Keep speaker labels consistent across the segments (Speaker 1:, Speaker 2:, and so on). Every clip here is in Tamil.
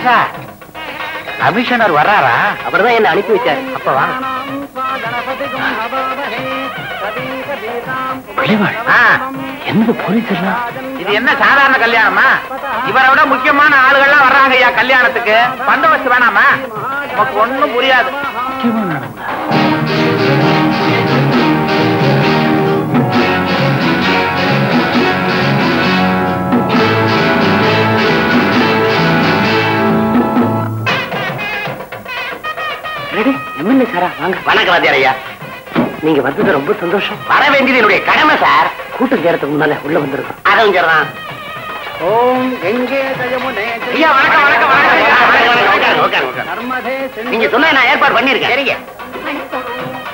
Speaker 1: Sir commissioner வர்றாரா? அவர்தான் என்ன அனுப்பி வச்சாரு. அப்பவா என்னது போலீஸ் எல்லாம்? இது என்ன சாதாரண கல்யாணமா? இவரை விட முக்கியமான ஆளுகள்லாம் வர்றாங்க ஐயா கல்யாணத்துக்கு. பந்தோபஸ்து வேணாமா? நமக்கு ஒண்ணும் புரியாது. எம்எல்ஏ சாரா வாங்க. வணக்கம் வாத்தியார் ஐயா. நீங்க வந்தது ரொம்ப சந்தோஷம். வர வேண்டியது என்னுடைய கடமை சார். கூட்டம் சேரத்துக்கு முன்னால உள்ள வந்திருக்கோம். அதுவும் சரிதான். ஓம் எங்கே ஐயா வணக்கம் வணக்கம் வணக்கம். நீங்க சொன்ன நான் ஏற்பாடு பண்ணிருக்கேன். சரிங்க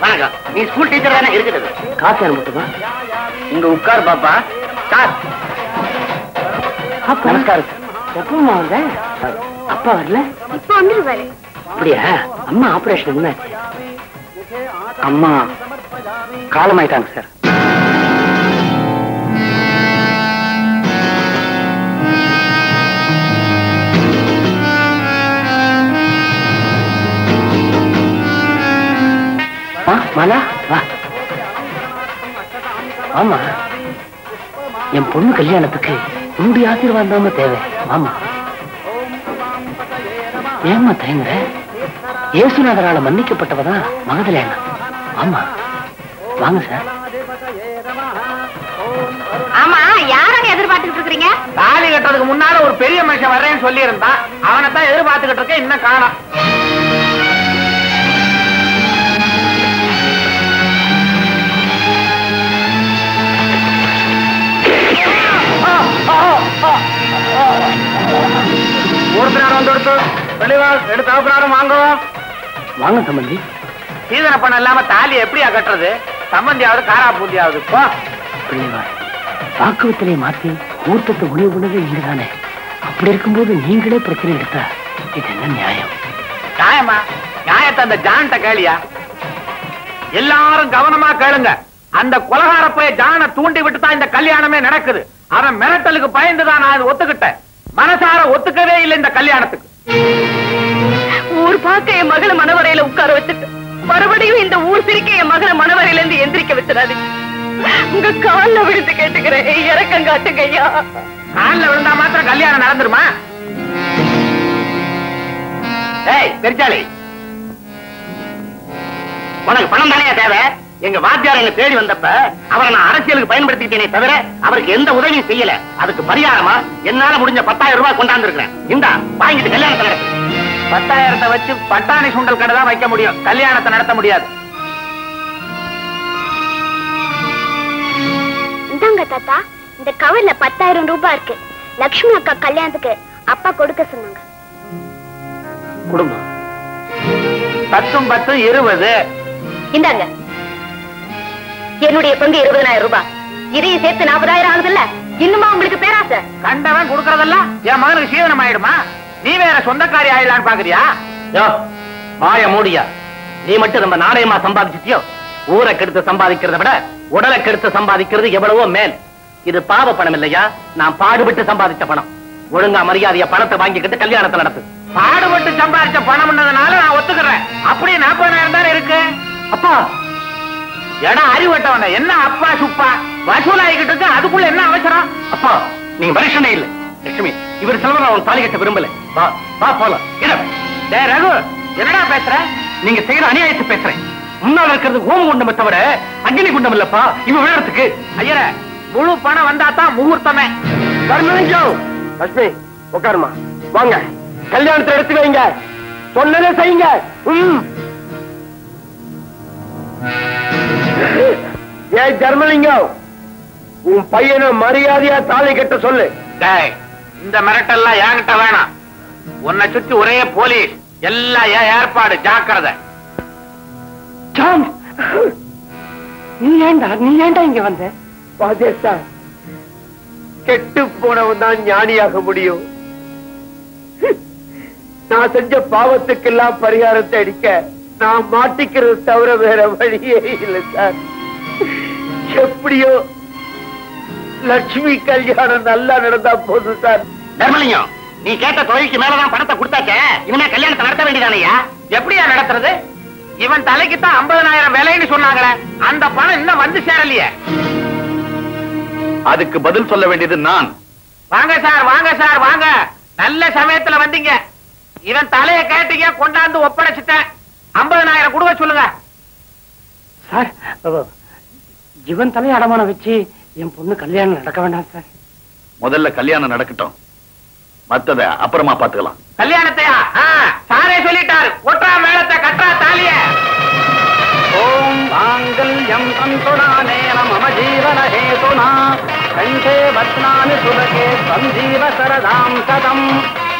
Speaker 1: வணக்கம். நீ ஸ்கூல் டீச்சர் தானே இருக்கிறது? காசு அனுப்பிட்டுமா? இங்க உட்கார் பாப்பா. சார் நமஸ்காரம். எப்பமா வந்த? அப்பா வரல? இப்ப வந்துருவாரு. அப்படியா? அம்மா ஆபரேஷன் என்னாச்சு? அம்மா காலமாயிட்டாங்க சார். மாலா வா. ஆமா என் பொண்ணு கல்யாணத்துக்கு உன்னுடைய ஆசீர்வாதம் தான் தேவை. ஆமா ஏமா தயங்குற? இயேசுநாதரால மன்னிக்கப்பட்டவதான் மகதலேனா. ஆமா வாங்க சார்.
Speaker 2: ஆமா யாரங்க எதிர்பார்த்துக்கிட்டு இருக்கீங்க?
Speaker 1: தாலி கட்டுறதுக்கு முன்னால ஒரு பெரிய மனுஷன் வர்றேன்னு சொல்லி இருந்தான். அவனைத்தான் எதிர்பார்த்துக்கிட்டு இருக்கேன். இன்னும் காணோம். ஊர்பினாரம் வந்து எடுத்து வெளிவா எடுத்து அவப்பினாரம் வாங்க வாங்க சம்பந்தி. சீதன பண்ண இல்லாம தாலி எப்படியா கட்டுறது? சம்பந்தியாவது காரா பூந்தியாவது வாக்குவத்திலே மாத்தி மூர்த்தத்தை முடிவு பண்ணது நீங்கதானே. அப்படி இருக்கும்போது நீங்களே பிரச்சனை எடுத்தா இது என்ன நியாயம்? நியாயமா? நியாயத்தை அந்த ஜான்ட்ட கேளியா. எல்லாரும் கவனமா கேளுங்க. அந்த கொலகார போய் ஜான தூண்டி விட்டு தான் இந்த கல்யாணமே நடக்குது. அவன் மிரட்டலுக்கு பயந்துதான் நான் ஒத்துக்கிட்டேன். மனசார ஒத்துக்கவே இல்லை இந்த கல்யாணத்துக்கு.
Speaker 2: ஊர் பார்க்க என் மகளை மனவரையில உட்கார வச்சுட்டு மறுபடியும் இந்த ஊர் சிரிக்க என் மகளை மனவரையில இருந்து எந்திரிக்க வச்சிடாது. உங்க கால்ல விழுந்து கேட்டுக்கிறேன். இறக்கம் காட்டுங்க ஐயா.
Speaker 1: கால்ல விழுந்தா மாத்திரம் கல்யாணம் நடந்துருமா? ஏய் பெருச்சாளி, உனக்கு பணம் தானே தேவை? எங்க வாத்தியார் என்ன தேடி வந்தப்ப அவரை நான் அரசியலுக்கு பயன்படுத்திட்டேனே தவிர அவருக்கு எந்த உதவியும் செய்யல. அதுக்கு பரிகாரமா என்னால முடிஞ்ச 10,000 ரூபாய் கொண்டாந்து இருக்கிறேன். இந்தா வாங்கிட்டு கல்யாணத்தை நடத்து. 10,000 வச்சு பட்டாணி சுண்டல் கடை தான் வைக்க முடியும். கல்யாணத்தை நடத்த முடியாது.
Speaker 2: இந்தாங்க தாத்தா, இந்த கவர்ல 10,000 ரூபாய் இருக்கு. லட்சுமி அக்கா கல்யாணத்துக்கு அப்பா கொடுக்க சொன்னாங்க.
Speaker 1: குடும்பம் 10 10 20.
Speaker 2: இந்தாங்க என்னுடைய பங்கு 20,000 ரூபாய். இதையும் சேர்த்து 40,000 ஆகுதுல்ல. இன்னுமா உங்களுக்கு பேராசை?
Speaker 1: கண்டவன் கொடுக்கறதெல்லாம் என் மகனுக்கு சீதனம் ஆயிடுமா? நீ வேற சொந்தக்காரி ஆயிடலான்னு பாக்குறியா? வாய மூடியா. நீ மட்டும் நம்ம நாணயமா சம்பாதிச்சிட்டியோ? ஊரை கெடுத்து சம்பாதிக்கிறத விட உடலை கெடுத்து சம்பாதிக்கிறது எவ்வளவோ மேல். இது பாவ பணம் இல்லையா, நான் பாடுபட்டு சம்பாதிச்ச பணம். ஒழுங்கா மரியாதைய பணத்தை வாங்கிக்கிட்டு கல்யாணத்தை நடத்து. பாடுபட்டு சம்பாதிச்ச பணம்ன்றதுனால நான் ஒத்துக்கிறேன். அப்படியே 40,000 தானே இருக்கு. அப்பா இடம் அறிவட்டவன என்ன அப்பா சுப்பா வசூலாகிக்கிட்டு இருக்கு. அதுக்குள்ள என்ன அவசரம்? அப்பா நீங்க மனுஷனே இல்ல. லட்சுமி இவர் செல்வன் அவன் தாலி கட்ட விரும்பல. வா வா போலாம். ரகு என்னடா பேசுற? நீங்க செய்யற அநியாயத்தை பேசுறேன். முன்னால இருக்கிறது ஓம குண்டமே தவிர அக்னி குண்டம் இல்லப்பா. இவ விழறதுக்கு ஐயர முழு பணம் வந்தா தான் முகூர்த்தமே. லட்சுமி உட்காருமா. வாங்க கல்யாணத்தை எடுத்து வைங்க. சொன்னதே செய்யுங்க. ஏன் ஜர்மலிங்கம், உன் பையனை மரியாதையா தாலி கட்ட சொல்லு. இந்த மிரட்டெல்லாம் என்கிட்ட வேணாம். உன்னை சுத்தி ஒரே போலீஸ். எல்லாம் ஏற்பாடு. ஜாக்கிரதை. நீ ஏண்டா இங்க வந்த? பாதேசா, கெட்டு போனவன் தான் ஞானியாக முடியும். நான் செஞ்ச பாவத்துக்கெல்லாம் பரிகாரத்தை அடிக்க நான் மாட்டிக்கிறது தவிர வேற வழியே இல்லை சார். எப்படியோ லட்சுமி கல்யாணம் நல்லா நடந்தா போதும் சார். தர்மலிங்கம், நீ கேட்ட தொகைக்கு மேலதான் பணத்தை கொடுத்தாச்சே, இனிமே கல்யாணத்தை நடத்த வேண்டியதானையா? எப்படியா நடத்துறது? இவன் தலைக்கு தான் 50,000 விலைன்னு சொன்னாங்களே, அந்த பணம் இன்னும் வந்து சேரலையே.
Speaker 3: அதுக்கு பதில் சொல்ல வேண்டியது நான்.
Speaker 1: வாங்க சார், வாங்க சார், வாங்க. நல்ல சமயத்துல வந்தீங்க. இவன் தலைய கேட்டீங்க, கொண்டாந்து ஒப்படைச்சிட்டேன். 50,000 கொடுக்க சொல்லுங்க
Speaker 4: சார். இவன் தலையை அடமானம் வச்சு என் பொண்ணு கல்யாணம் நடக்க வேண்டாம் சார்.
Speaker 3: முதல்ல கல்யாணம் நடக்கட்டும், மத்தத அப்புறமா பாத்துக்கலாம்.
Speaker 1: கல்யாணத்தையா? சாரே சொல்லிட்டாரு. ஒற்றா மேளத்தை, கற்றா தாலிய.
Speaker 4: ஓம் மாங்கல்யம் தந்துநானேன மம ஜீவன ஹேதுனா கண்டே பத்னானி சுபகே சஞ்சீவ சரதாம் சதம்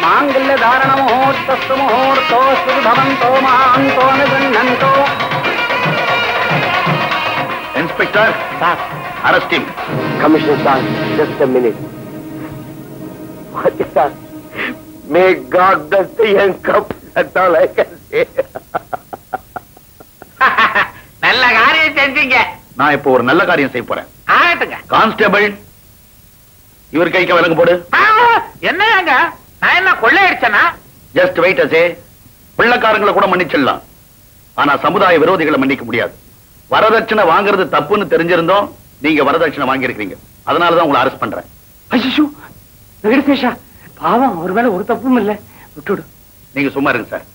Speaker 4: மாங்கல்ய தாரண முகூர்த்தஸ்து முகூர்த்தோஸ்து பவந்தோ மகாந்தோ நிகண்ணந்தோ.
Speaker 3: Inspector
Speaker 4: sir,
Speaker 3: arrest him.
Speaker 4: Commissioner sir, just a minute. Okay, sir. May God bless the young couple. That's all I can say.
Speaker 1: நல்ல காரியம் செஞ்சீங்க.
Speaker 3: நான் இப்போ ஒரு நல்ல காரியம் செய்ய போறேன்.
Speaker 1: ஆகட்டுங்க.
Speaker 3: கான்ஸ்டபிள், இவர் கைக்கு விலங்கு போடு.
Speaker 1: என்னங்க, நான் என்ன கொள்ளையடிச்சனா?
Speaker 3: ஜஸ்ட் வெயிட் அசே. பிள்ளைக்காரங்களை கூட மன்னிச்சிடலாம், ஆனா சமுதாய விரோதிகளை மன்னிக்க முடியாது. வரதட்சணை வாங்குறது தப்புன்னு தெரிஞ்சிருந்தோம், நீங்க வரதட்சணை வாங்கி இருக்கீங்க. அதனாலதான் உங்களை அரெஸ்ட் பண்றேன்.
Speaker 4: ஐயோ வெங்கடேஷா, பாவம், அவர் மேல ஒரு தப்பும் இல்ல, விட்டுடு.
Speaker 3: நீங்க சும்மா இருங்க சார்.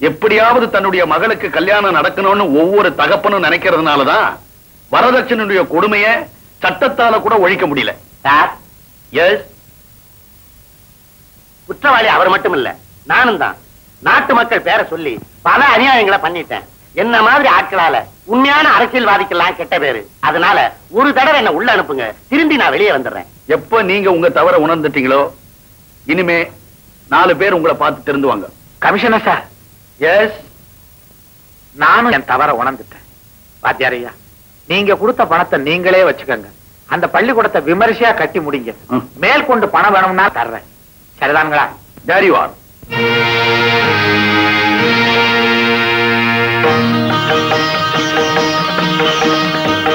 Speaker 3: எப்படியாவது தன்னுடைய மகளுக்கு கல்யாணம் நடக்கணும்னு ஒவ்வொரு தகப்பனும் நினைக்கிறதுனாலதான் வரதட்சணையுடைய கொடுமையை சட்டத்தால கூட ஒழிக்க முடியல.
Speaker 1: சார்,
Speaker 3: எஸ்,
Speaker 1: குற்றவாளி அவர் மட்டும் இல்ல, நானும் தான். நாட்டு மக்கள் பேரை சொல்லி பல அநியாயங்களை பண்ணிட்டேன். என்ன மாதிரி ஆட்களால உண்மையான அரசியல்வாதிக்கெல்லாம் கெட்ட பேரு. அதனால ஒரு தடவை என்ன உள்ள அனுப்புங்க, திரும்பி நான் வெளியே வந்துடுறேன்.
Speaker 3: எப்ப நீங்க உங்க தவற உணர்ந்துட்டீங்களோ, இனிமே 4 பேர் உங்களை பார்த்து திருந்துவாங்க.
Speaker 1: கமிஷனர் சார்,
Speaker 3: எஸ்,
Speaker 1: நானும் என் தவற உணர்ந்துட்டேன். வாத்தியாரையா, நீங்க கொடுத்த பணத்தை நீங்களே வச்சுக்கோங்க. அந்த பள்ளிக்கூடத்தை விமரிசையா கட்டி முடிங்க. மேல் கொண்டு பணம் வேணும்னா தர்றேன். சரிதானுங்களா?
Speaker 3: ஜாரிவார்.